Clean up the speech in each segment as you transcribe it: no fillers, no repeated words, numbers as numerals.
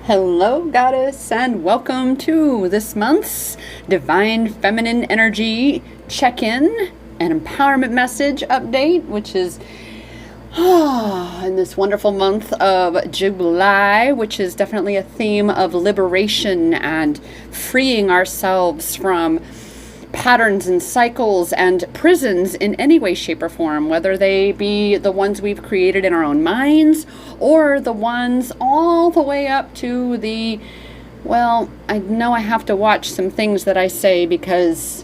Hello, Goddess, and welcome to this month's Divine Feminine Energy check-in and empowerment message update, which is in this wonderful month of July, which is definitely a theme of liberation and freeing ourselves from patterns and cycles and prisons in any way, shape, or form, whether they be the ones we've created in our own minds or the ones all the way up to the, well, I know I have to watch some things that I say because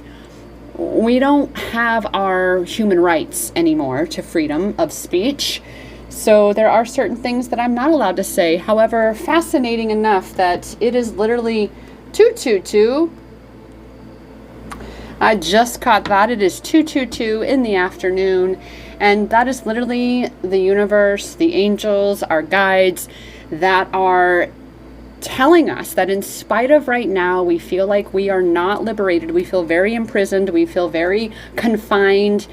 we don't have our human rights anymore to freedom of speech. So there are certain things that I'm not allowed to say. However, fascinating enough that it is literally 222. I just caught that. It is 222 in the afternoon, and that is literally the universe, the angels, our guides that are telling us that in spite of right now, we feel like we are not liberated. We feel very imprisoned. We feel very confined,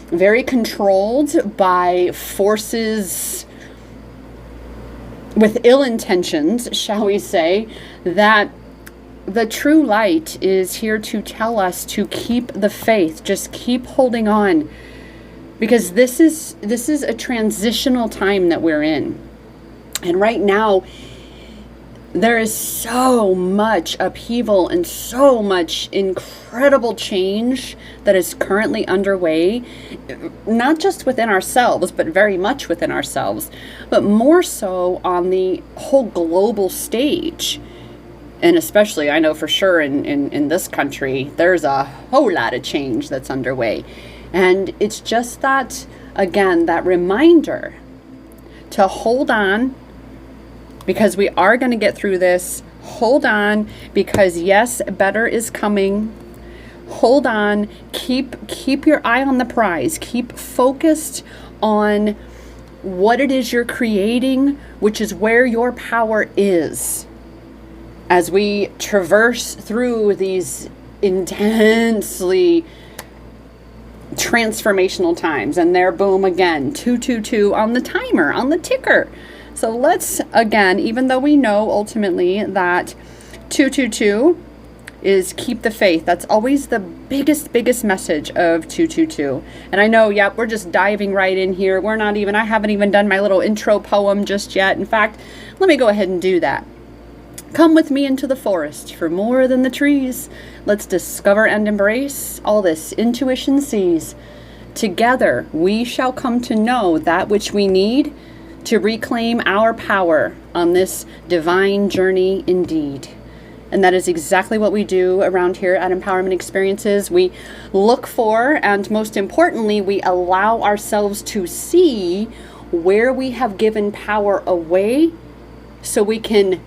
very controlled by forces with ill intentions, shall we say, that the true light is here to tell us to keep the faith, just keep holding on, because this is a transitional time that we're in. And right now, there is so much upheaval and so much incredible change that is currently underway, not just within ourselves, but very much within ourselves, but more so on the whole global stage. And especially, I know for sure in this country, there's a whole lot of change that's underway. And it's just that, again, that reminder to hold on, because we are going to get through this. Hold on, because yes, better is coming. Hold on. Keep your eye on the prize. Keep focused on what it is you're creating, which is where your power is. As we traverse through these intensely transformational times, and there, boom, again, 222 on the timer, on the ticker. So let's, again, even though we know ultimately that 222 is keep the faith, that's always the biggest message of 222. And I know, yep, we're just diving right in here. I haven't even done my little intro poem just yet. In fact, let me go ahead and do that. Come with me into the forest for more than the trees. Let's discover and embrace all this intuition sees. Together we shall come to know that which we need to reclaim our power on this divine journey indeed. And that is exactly what we do around here at Empowerment Experiences. We look for, and most importantly, we allow ourselves to see where we have given power away so we can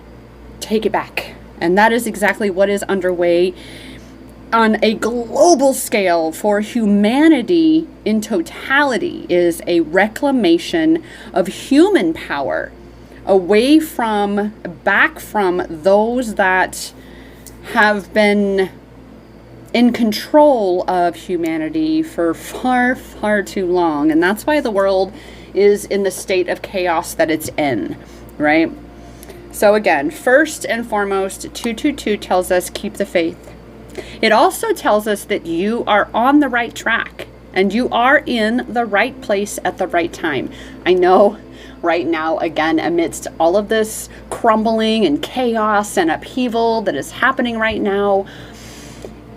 take it back. And that is exactly what is underway on a global scale for humanity in totality, is a reclamation of human power back from those that have been in control of humanity for far too long. And that's why the world is in the state of chaos that it's in, right? So again, first and foremost, 222 tells us keep the faith. It also tells us that you are on the right track and you are in the right place at the right time. I know right now, again, amidst all of this crumbling and chaos and upheaval that is happening right now,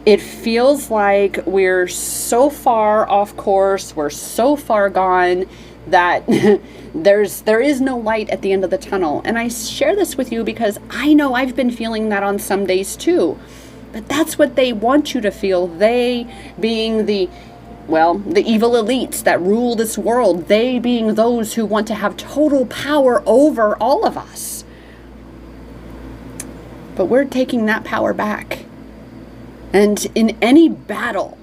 it feels like we're so far off course, we're so far gone that there is no light at the end of the tunnel. And I share this with you because I know I've been feeling that on some days too. But that's what they want you to feel. They being the evil elites that rule this world. They being those who want to have total power over all of us. But we're taking that power back. And in any battle,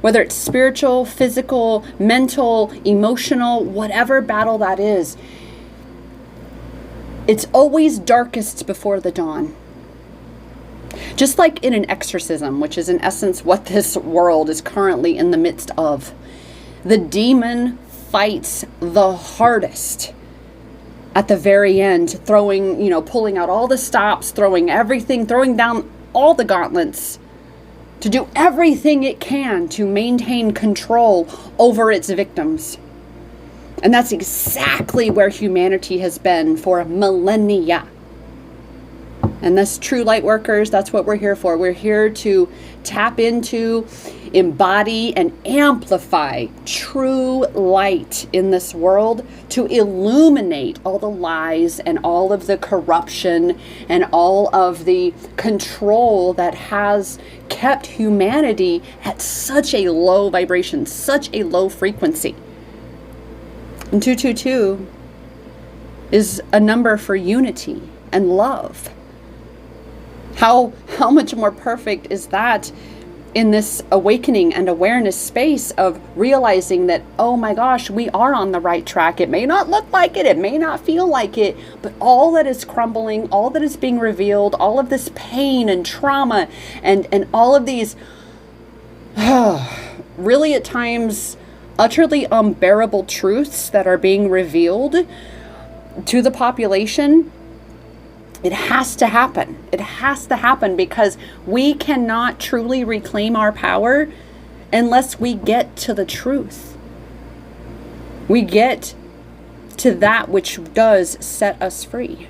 whether it's spiritual, physical, mental, emotional, whatever battle that is, it's always darkest before the dawn. Just like in an exorcism, which is in essence what this world is currently in the midst of, the demon fights the hardest at the very end, throwing, pulling out all the stops, throwing everything, throwing down all the gauntlets to do everything it can to maintain control over its victims. And that's exactly where humanity has been for millennia. And that's true light workers. That's what we're here for. We're here to tap into, embody, and amplify true light in this world, to illuminate all the lies and all of the corruption and all of the control that has kept humanity at such a low vibration, such a low frequency. And 222 is a number for unity and love. How much more perfect is that in this awakening and awareness space of realizing that, oh my gosh, we are on the right track. It may not look like it, it may not feel like it, but all that is crumbling, all that is being revealed, all of this pain and trauma and all of these really at times utterly unbearable truths that are being revealed to the population, it has to happen. It has to happen because we cannot truly reclaim our power unless we get to the truth. We get to that which does set us free.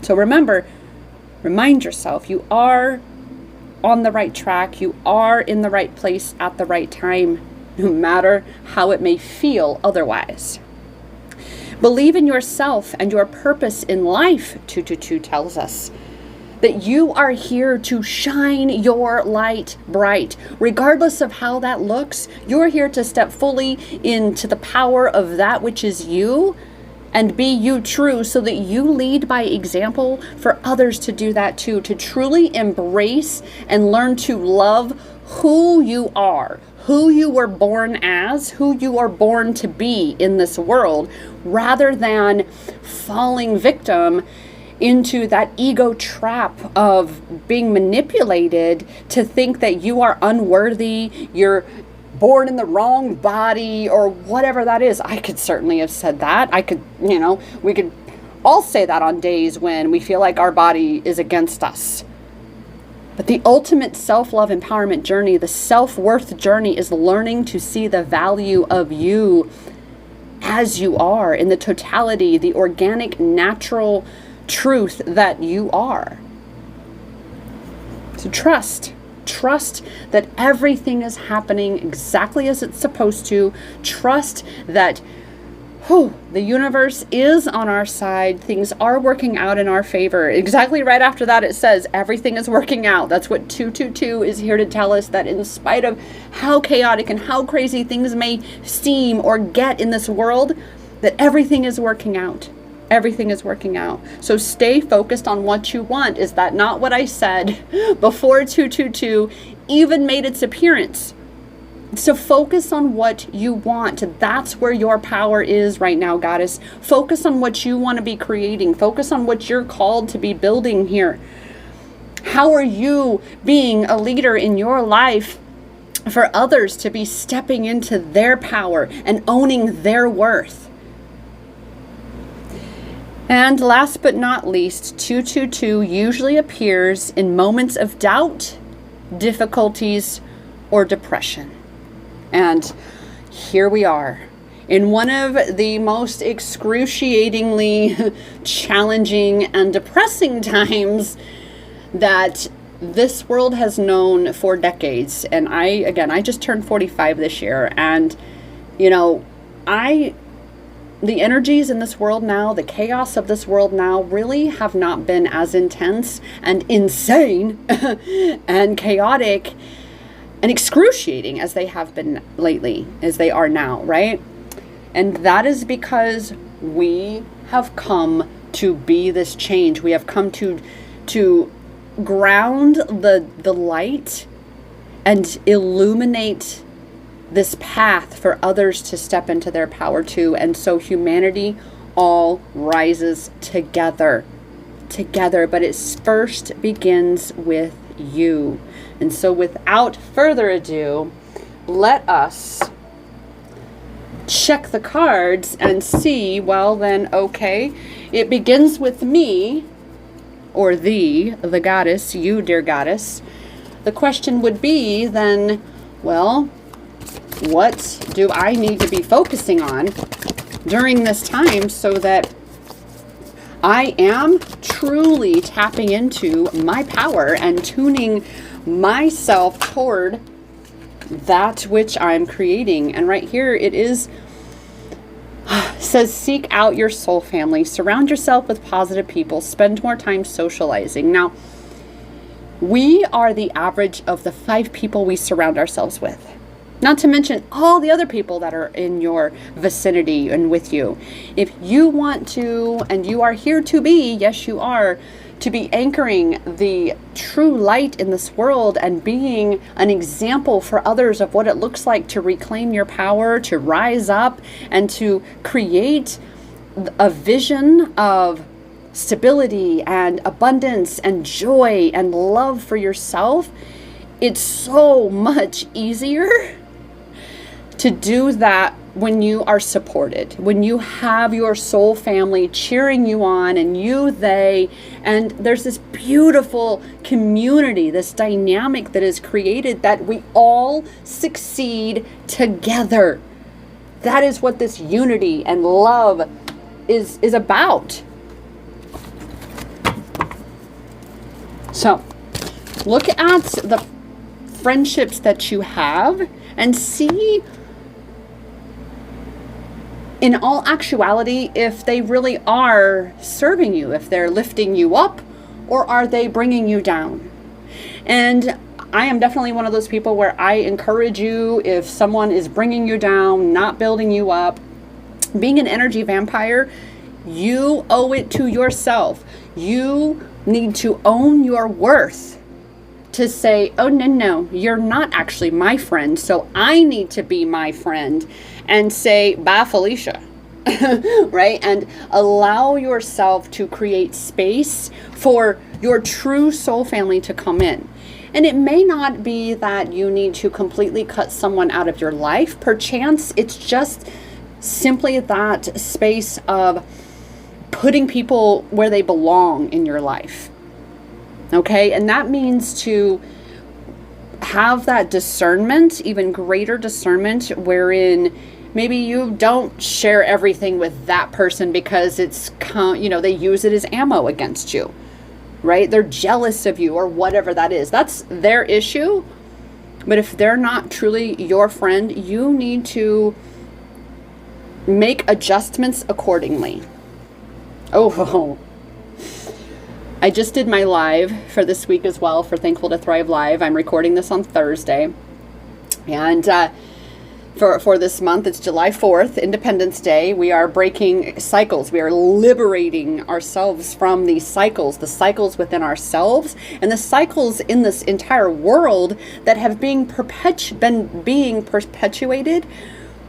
So remind yourself, you are on the right track. You are in the right place at the right time, no matter how it may feel otherwise. Believe in yourself and your purpose in life, 222 tells us. That you are here to shine your light bright. Regardless of how that looks, you're here to step fully into the power of that which is you and be you true, so that you lead by example for others to do that too, to truly embrace and learn to love who you are, who you were born as, who you are born to be in this world, rather than falling victim into that ego trap of being manipulated to think that you are unworthy, you're born in the wrong body, or whatever that is. I could certainly have said that. We could all say that on days when we feel like our body is against us. But the ultimate self-love empowerment journey, the self-worth journey, is learning to see the value of you as you are, in the totality, the organic, natural truth that you are. So trust that everything is happening exactly as it's supposed to. Trust that the universe is on our side. Things are working out in our favor. Exactly right after that, it says everything is working out. That's what 222 is here to tell us, that in spite of how chaotic and how crazy things may seem or get in this world, that everything is working out. Everything is working out. So stay focused on what you want. Is that not what I said before 222 even made its appearance? So focus on what you want. That's where your power is right now, Goddess. Focus on what you want to be creating. Focus on what you're called to be building here. How are you being a leader in your life for others to be stepping into their power and owning their worth? And last but not least, 222 usually appears in moments of doubt, difficulties, or depression. And here we are in one of the most excruciatingly challenging and depressing times that this world has known for decades. And I just turned 45 this year, and the energies in this world now, the chaos of this world now, really have not been as intense and insane and chaotic and excruciating as they have been lately, as they are now, right? And that is because we have come to be this change. We have come to ground the light and illuminate this path for others to step into their power too. And so humanity all rises together, but it first begins with you. And so without further ado, let us check the cards and see, well then, okay, it begins with me, or the goddess, you, dear goddess. The question would be then, well, what do I need to be focusing on during this time so that I am truly tapping into my power and tuning myself toward that which I'm creating? And right here it is, says, seek out your soul family, surround yourself with positive people, spend more time socializing. Now, we are the average of the 5 people we surround ourselves with. Not to mention all the other people that are in your vicinity and with you. If you want to, and you are here to be, yes you are, to be anchoring the true light in this world and being an example for others of what it looks like to reclaim your power, to rise up, and to create a vision of stability and abundance and joy and love for yourself, it's so much easier to do that when you are supported, when you have your soul family cheering you on, and you, they, and there's this beautiful community, this dynamic that is created, that we all succeed together. That is what this unity and love is about. So look at the friendships that you have and see, in all actuality, if they really are serving you, if they're lifting you up, or are they bringing you down? And I am definitely one of those people where I encourage you, if someone is bringing you down, not building you up. Being an energy vampire, you owe it to yourself. You need to own your worth to say, oh, no, you're not actually my friend, so I need to be my friend, and say, bye, Felicia, right? And allow yourself to create space for your true soul family to come in. And it may not be that you need to completely cut someone out of your life. Perchance it's just simply that space of putting people where they belong in your life. Okay, and that means to have that discernment, even greater discernment, wherein maybe you don't share everything with that person because it's, they use it as ammo against you, right? They're jealous of you or whatever that is. That's their issue. But if they're not truly your friend, you need to make adjustments accordingly. Oh, I just did my live for this week as well for Thankful to Thrive Live. I'm recording this on Thursday. And for this month, it's July 4th, Independence Day. We are breaking cycles. We are liberating ourselves from these cycles, the cycles within ourselves, and the cycles in this entire world that have been being perpetuated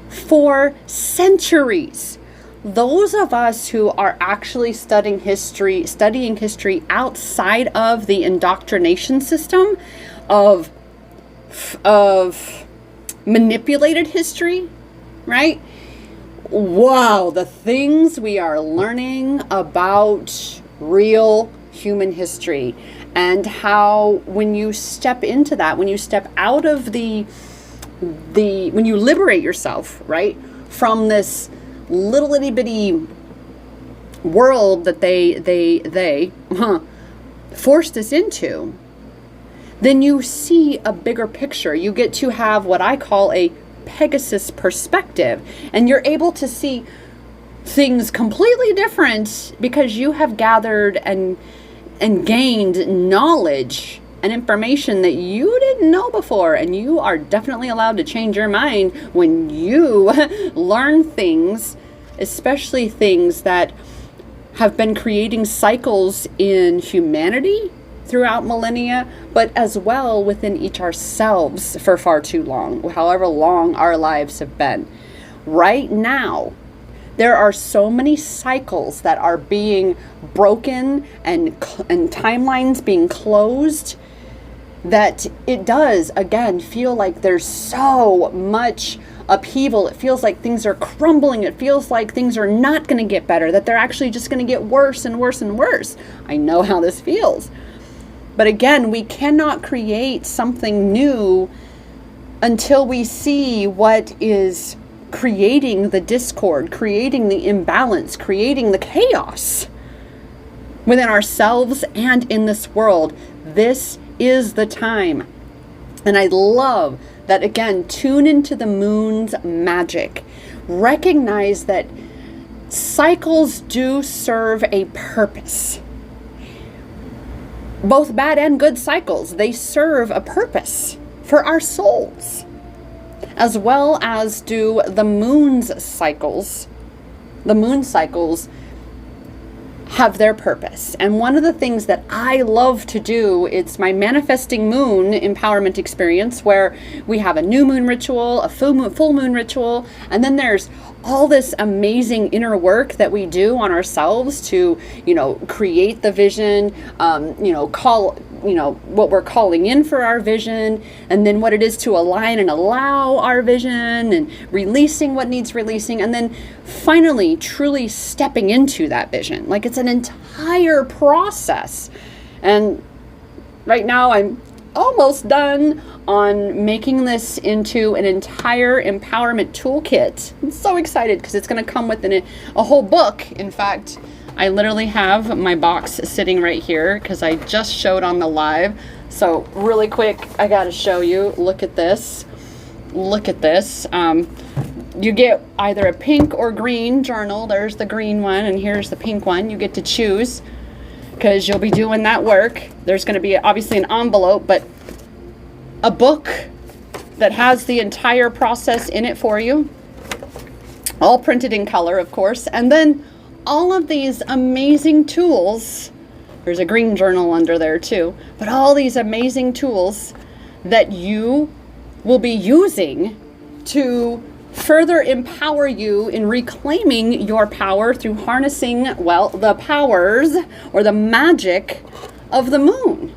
for centuries. Those of us who are actually studying history outside of the indoctrination system of manipulated history, right? Wow, the things we are learning about real human history, and how when you step into that, when you step out of when you liberate yourself, right, from this little itty bitty world that they forced us into, then you see a bigger picture. You get to have what I call a Pegasus perspective, and you're able to see things completely different because you have gathered and gained knowledge and information that you didn't know before. And you are definitely allowed to change your mind when you learn things, especially things that have been creating cycles in humanity throughout millennia, but as well within each ourselves for far too long, however long our lives have been. Right now, there are so many cycles that are being broken and timelines being closed that it does, again, feel like there's so much upheaval. It feels like things are crumbling. It feels like things are not going to get better, that they're actually just going to get worse and worse and worse. I know how this feels. But again, we cannot create something new until we see what is creating the discord, creating the imbalance, creating the chaos within ourselves and in this world. This is the time. And I love that, again, tune into the moon's magic. Recognize that cycles do serve a purpose. Both bad and good cycles, they serve a purpose for our souls, as well as do the moon's cycles. The moon cycles have their purpose. And one of the things that I love to do, it's my manifesting moon empowerment experience, where we have a new moon ritual, a full moon ritual, and then there's all this amazing inner work that we do on ourselves to, create the vision, what we're calling in for our vision, and then what it is to align and allow our vision, and releasing what needs releasing, and then finally truly stepping into that vision. Like, it's an entire process. And right now I'm almost done on making this into an entire empowerment toolkit. I'm so excited because it's going to come with a whole book. In fact, I literally have my box sitting right here because I just showed on the live. So really quick, I got to show you. Look at this. Look at this. You get either a pink or green journal. There's the green one and here's the pink one. You get to choose because you'll be doing that work. There's going to be obviously an envelope, but a book that has the entire process in it for you, all printed in color, of course. And then all of these amazing tools. There's a green journal under there too, but all these amazing tools that you will be using to further empower you in reclaiming your power through harnessing, well, the powers or the magic of the moon.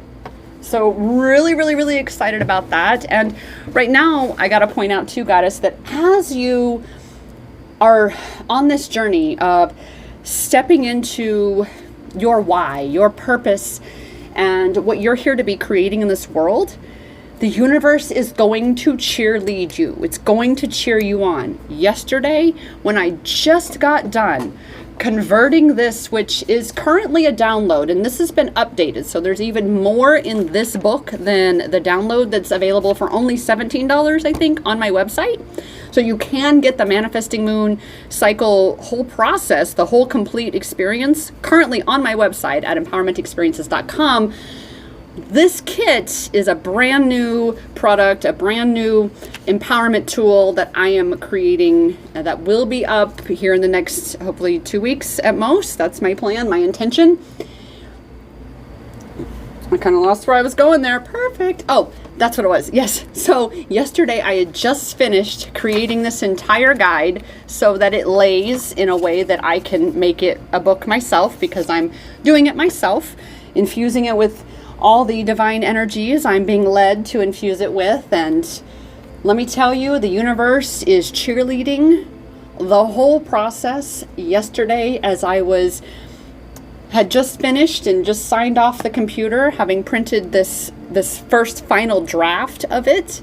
So really, really, really excited about that. And right now, I got to point out too, Goddess, that as you are on this journey of stepping into your why, your purpose, and what you're here to be creating in this world, the universe is going to cheerlead you. It's going to cheer you on. Yesterday, when I just got done converting this, which is currently a download, and this has been updated, so there's even more in this book than the download that's available for only $17, I think, on my website. So you can get the Manifesting Moon cycle whole process, the whole complete experience, currently on my website at empowermentexperiences.com. This kit is a brand new product, a brand new empowerment tool that I am creating that will be up here in the next, hopefully 2 weeks at most. That's my plan, my intention. I kind of lost where I was going there. Perfect. Oh, that's what it was. Yes. So yesterday I had just finished creating this entire guide so that it lays in a way that I can make it a book myself, because I'm doing it myself, infusing it with all the divine energies I'm being led to infuse it with. And let me tell you, the universe is cheerleading the whole process. Yesterday, as I had just finished and just signed off the computer, having printed this first final draft of it,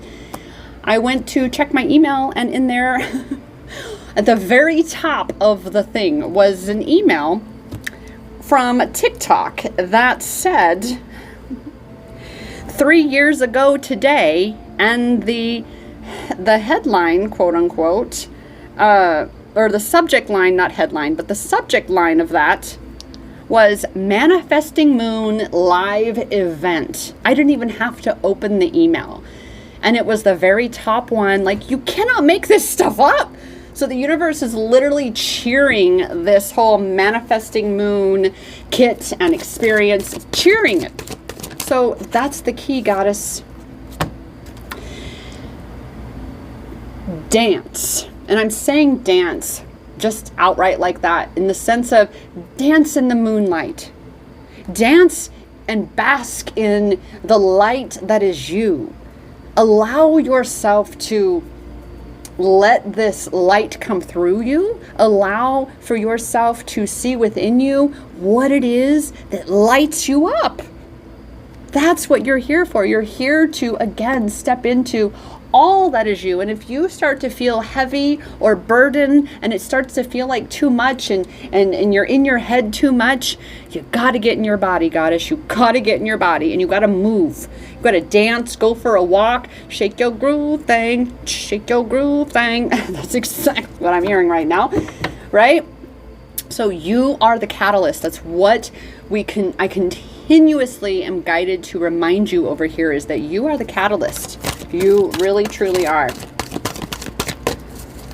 I went to check my email, and in there at the very top of the thing was an email from TikTok that said, 3 years ago today, and the headline, quote unquote, or the subject line, not headline, but the subject line of that was Manifesting Moon live event. I didn't even have to open the email. And it was the very top one. Like, you cannot make this stuff up. So the universe is literally cheering this whole Manifesting Moon kit and experience, cheering it. So that's the key, Goddess. Dance. And I'm saying dance just outright like that, in the sense of dance in the moonlight. Dance and bask in the light that is you. Allow yourself to let this light come through you. Allow for yourself to see within you what it is that lights you up. That's what you're here for. You're here to, again, step into all that is you. And if you start to feel heavy or burdened and it starts to feel like too much and you're in your head too much, you got to get in your body, goddess. You got to get in your body and you got to move. You got to dance, go for a walk, shake your groove thing, shake your groove thing. That's exactly what I'm hearing right now, right? So you are the catalyst. That's what I continuously am guided to remind you over here, is that you are the catalyst. You really, truly are.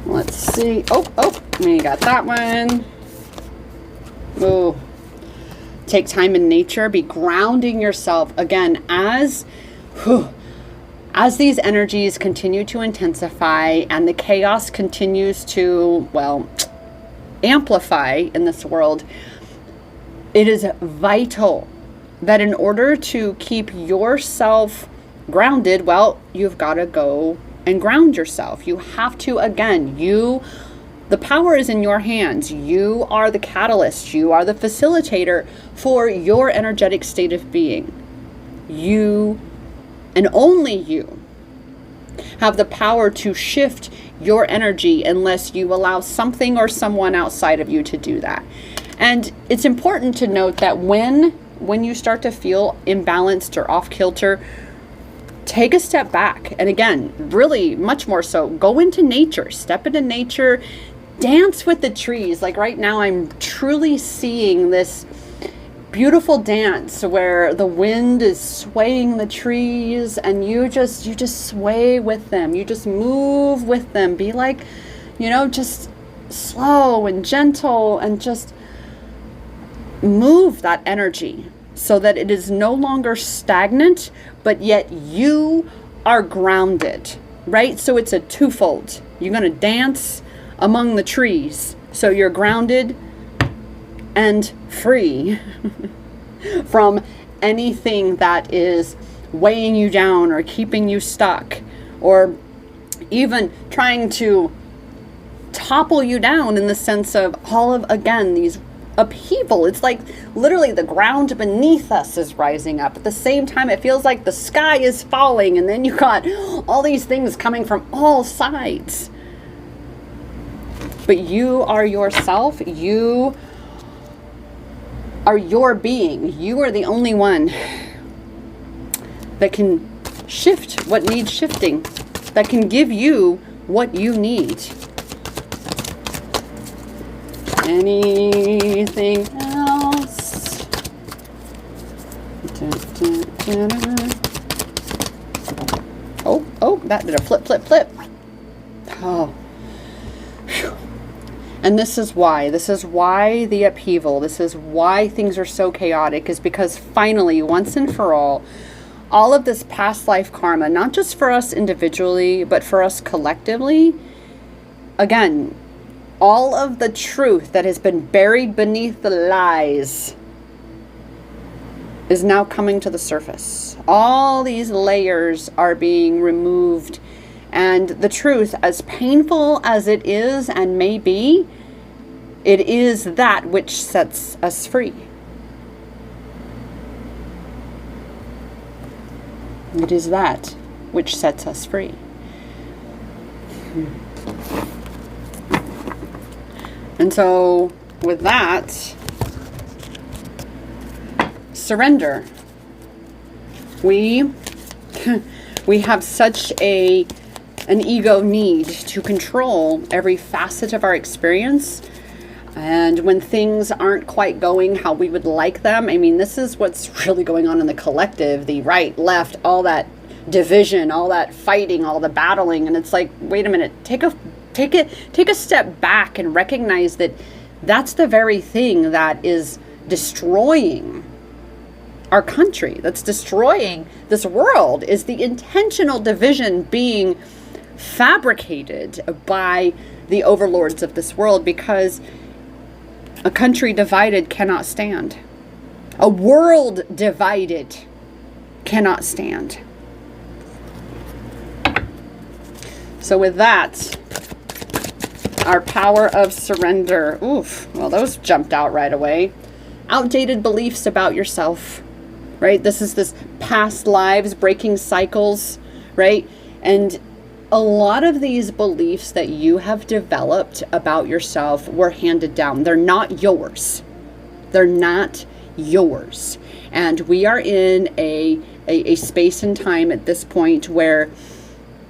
Let's see. Oh, we got that one. Oh, take time in nature. Be grounding yourself. Again, as these energies continue to intensify and the chaos continues to, well, amplify in this world, it is vital that in order to keep yourself grounded, well, you've got to go and ground yourself. You have to, again, the power is in your hands. You are the catalyst. You are the facilitator for your energetic state of being. You, and only you, have the power to shift your energy unless you allow something or someone outside of you to do that. And it's important to note that when you start to feel imbalanced or off kilter, take a step back. And again, really much more so, go into nature, step into nature, dance with the trees. Like right now, I'm truly seeing this beautiful dance where the wind is swaying the trees and you just sway with them. You just move with them. Be like, just slow and gentle and just move that energy so that it is no longer stagnant, but yet you are grounded, right? So it's a twofold. You're going to dance among the trees, so you're grounded and free from anything that is weighing you down or keeping you stuck or even trying to topple you down, in the sense of all of, again, these upheaval. It's like literally the ground beneath us is rising up. At the same time, it feels like the sky is falling, and then you got all these things coming from all sides. But you are yourself. You are your being. You are the only one that can shift what needs shifting, that can give you what you need. Anything else? Oh, that did a flip. Oh. Whew. And this is why the upheaval, this is why things are so chaotic, is because finally, once and for all of this past life karma, not just for us individually, but for us collectively, again, all of the truth that has been buried beneath the lies is now coming to the surface. All these layers are being removed, and the truth, as painful as it is and may be, it is that which sets us free. It is that which sets us free. And so, with that, surrender. We have such an ego need to control every facet of our experience. And when things aren't quite going how we would like them, I mean, this is what's really going on in the collective, the right, left, all that division, all that fighting, all the battling. And it's like, wait a minute, take a step back and recognize that that's the very thing that is destroying our country, that's destroying this world, is the intentional division being fabricated by the overlords of this world, because a country divided cannot stand. A world divided cannot stand. So with that, our power of surrender. Oof, well, those jumped out right away. Outdated beliefs about yourself, right? This is this past lives, breaking cycles, right? And a lot of these beliefs that you have developed about yourself were handed down. They're not yours. They're not yours. And we are in a space and time at this point where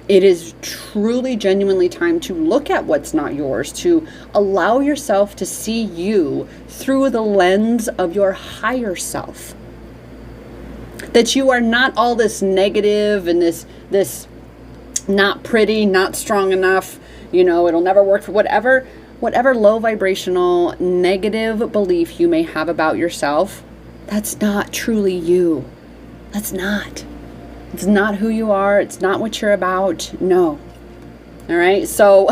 it is truly, genuinely time to look at what's not yours, to allow yourself to see you through the lens of your higher self. That you are not all this negative and this not pretty, not strong enough, it'll never work for whatever low vibrational negative belief you may have about yourself. That's not truly you. That's not. It's not who you are. It's not what you're about. No. All right. So,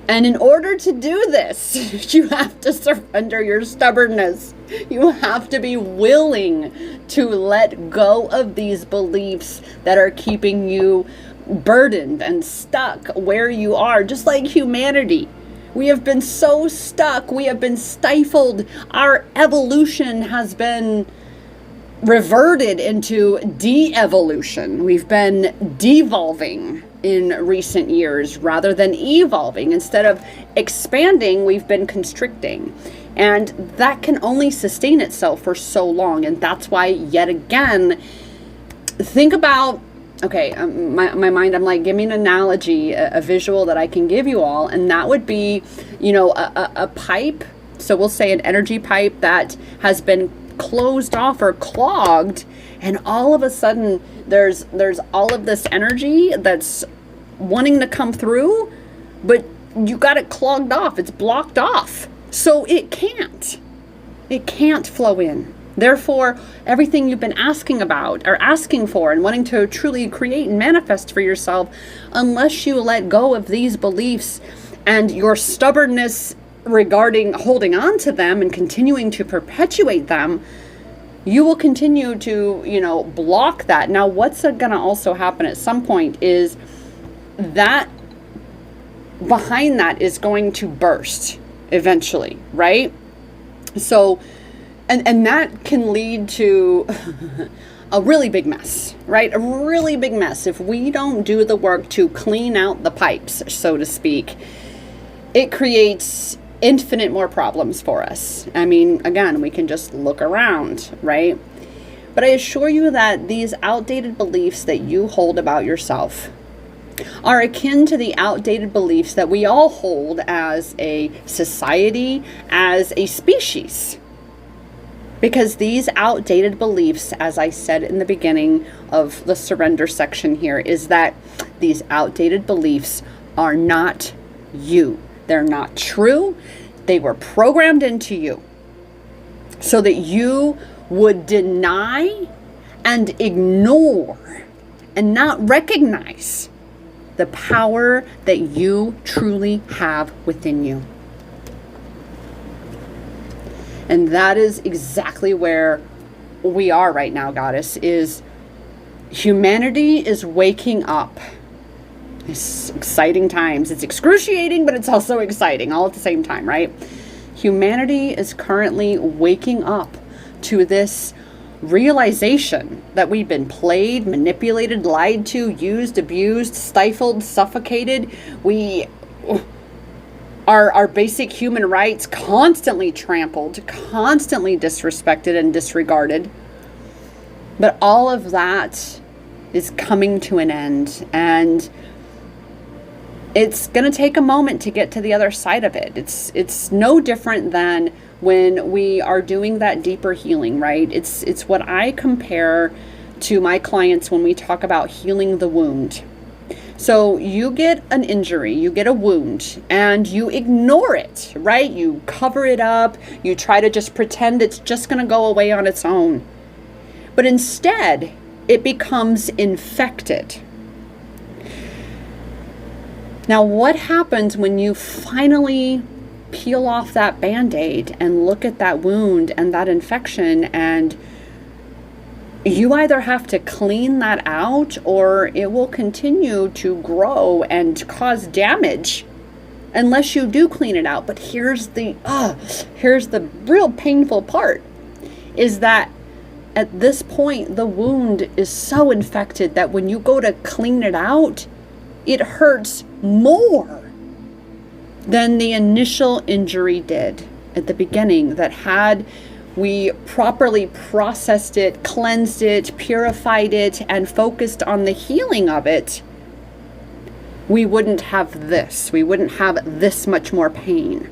and in order to do this, you have to surrender your stubbornness. You have to be willing to let go of these beliefs that are keeping you burdened and stuck where you are, just like humanity. We have been so stuck. We have been stifled. Our evolution has been reverted into de-evolution. We've been devolving in recent years rather than evolving. Instead of expanding, we've been constricting. And that can only sustain itself for so long. And that's why, yet again, think about, my mind, I'm like, give me an analogy, a visual that I can give you all. And that would be, a pipe. So we'll say an energy pipe that has been closed off or clogged, and all of a sudden there's all of this energy that's wanting to come through, but you got it clogged off. It's blocked off, so it can't flow in. Therefore, everything you've been asking about or asking for and wanting to truly create and manifest for yourself, unless you let go of these beliefs and your stubbornness regarding holding on to them and continuing to perpetuate them, you will continue to, block that. Now, what's going to also happen at some point is that behind that is going to burst eventually, right? So, and that can lead to a really big mess, right? A really big mess. If we don't do the work to clean out the pipes, so to speak, it creates infinite more problems for us. I mean, again, we can just look around, right? But I assure you that these outdated beliefs that you hold about yourself are akin to the outdated beliefs that we all hold as a society, as a species. Because these outdated beliefs, as I said in the beginning of the surrender section here, is that these outdated beliefs are not you. They're not true. They were programmed into you so that you would deny and ignore and not recognize the power that you truly have within you. And that is exactly where we are right now, Goddess, is humanity is waking up. It's exciting times. It's excruciating, but it's also exciting all at the same time, right? Humanity is currently waking up to this realization that we've been played, manipulated, lied to, used, abused, stifled, suffocated. Our basic human rights constantly trampled, constantly disrespected and disregarded. But all of that is coming to an end, and it's going to take a moment to get to the other side of it. It's no different than when we are doing that deeper healing, right? It's what I compare to my clients when we talk about healing the wound. So you get an injury, you get a wound, and you ignore it, right? You cover it up, you try to just pretend it's just going to go away on its own. But instead, it becomes infected. Now, what happens when you finally peel off that Band-Aid and look at that wound and that infection, and you either have to clean that out or it will continue to grow and cause damage unless you do clean it out. But here's the real painful part, is that at this point, the wound is so infected that when you go to clean it out, it hurts more than the initial injury did at the beginning. That had we properly processed it, cleansed it, purified it, and focused on the healing of it, we wouldn't have this. We wouldn't have this much more pain.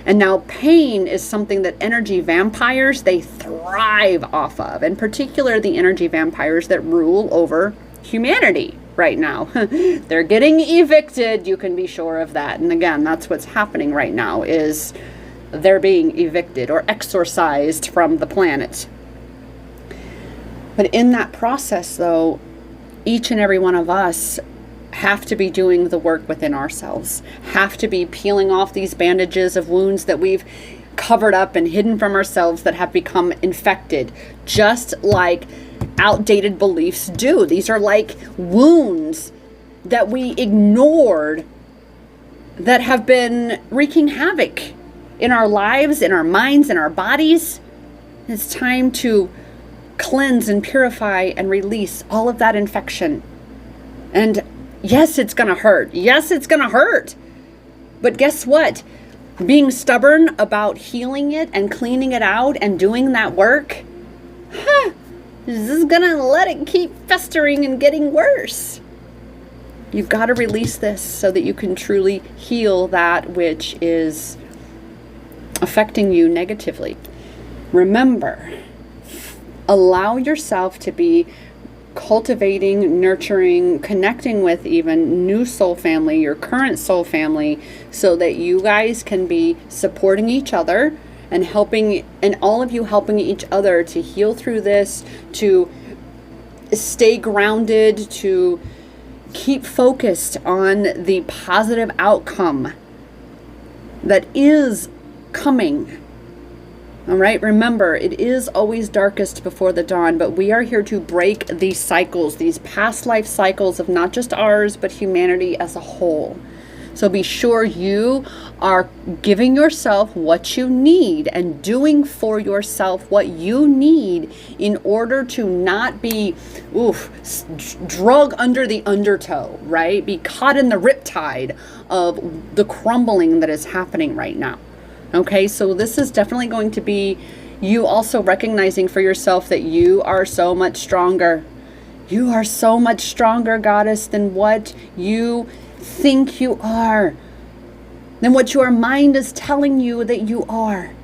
And now pain is something that energy vampires, they thrive off of. In particular, the energy vampires that rule over humanity right now. They're getting evicted, you can be sure of that. And again, that's what's happening right now, is they're being evicted or exorcised from the planet. But in that process, though, each and every one of us have to be doing the work within ourselves, have to be peeling off these bandages of wounds that we've covered up and hidden from ourselves that have become infected, just like outdated beliefs do. These are like wounds that we ignored that have been wreaking havoc in our lives, in our minds, in our bodies. It's time to cleanse and purify and release all of that infection. And yes, it's going to hurt. Yes, it's going to hurt. But guess what? Being stubborn about healing it and cleaning it out and doing that work, this is going to let it keep festering and getting worse. You've got to release this so that you can truly heal that which is affecting you negatively. Remember, allow yourself to be cultivating, nurturing, connecting with even new soul family, your current soul family, so that you guys can be supporting each other and helping, and all of you helping each other to heal through this, to stay grounded, to keep focused on the positive outcome that is coming. All right, remember, it is always darkest before the dawn, but we are here to break these cycles, these past life cycles of not just ours, but humanity as a whole. So be sure you are giving yourself what you need and doing for yourself what you need in order to not be, drug under the undertow, right? Be caught in the riptide of the crumbling that is happening right now. Okay, so this is definitely going to be you also recognizing for yourself that you are so much stronger. You are so much stronger, goddess, than what you think you are, than what your mind is telling you that you are.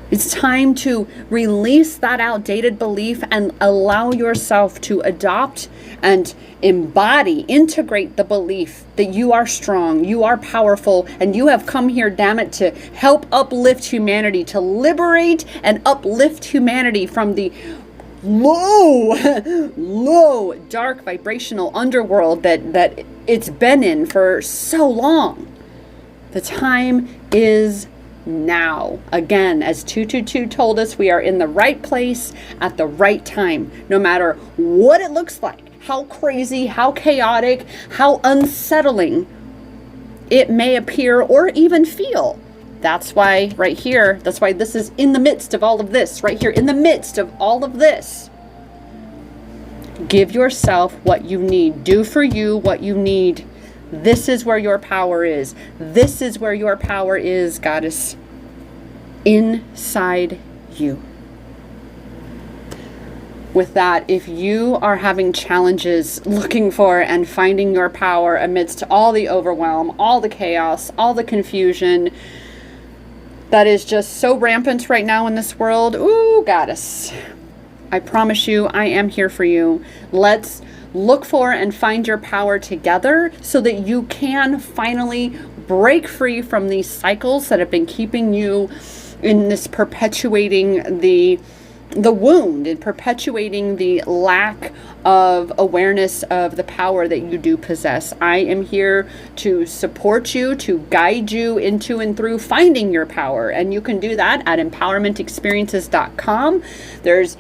It's time to release that outdated belief and allow yourself to adopt and embody, integrate the belief that you are strong, you are powerful, and you have come here, damn it, to help uplift humanity, to liberate and uplift humanity from the low, dark, vibrational underworld that it's been in for so long. The time is now. Again, as 222 told us, we are in the right place at the right time, no matter what it looks like, how crazy, how chaotic, how unsettling it may appear or even feel. That's why right here, that's why this is in the midst of all of this, right here in the midst of all of this. Give yourself what you need. Do for you what you need. This is where your power is. This is where your power is, goddess. Inside you. With that, if you are having challenges looking for and finding your power amidst all the overwhelm, all the chaos, all the confusion that is just so rampant right now in this world, ooh, goddess, I promise you, I am here for you. Let's look for and find your power together so that you can finally break free from these cycles that have been keeping you in this perpetuating the wound and perpetuating the lack of awareness of the power that you do possess. I am here to support you, to guide you into and through finding your power. And you can do that at empowermentexperiences.com. There's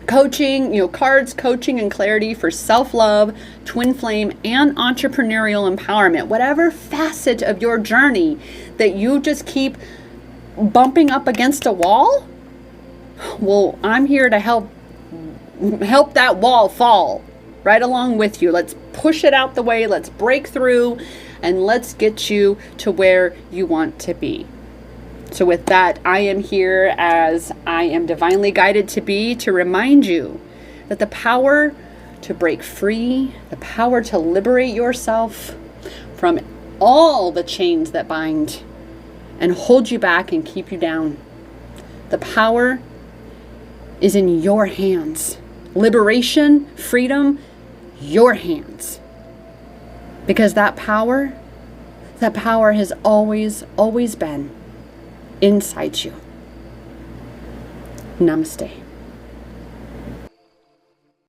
coaching, cards, coaching, and clarity for self-love, twin flame, and entrepreneurial empowerment. Whatever facet of your journey that you just keep bumping up against a wall, well, I'm here to help that wall fall right along with you. Let's push it out the way. Let's break through, and let's get you to where you want to be. So with that, I am here, as I am divinely guided to be, to remind you that the power to break free, the power to liberate yourself from all the chains that bind and hold you back and keep you down, the power is in your hands. Liberation, freedom, your hands. Because that power has always been inside you. Namaste.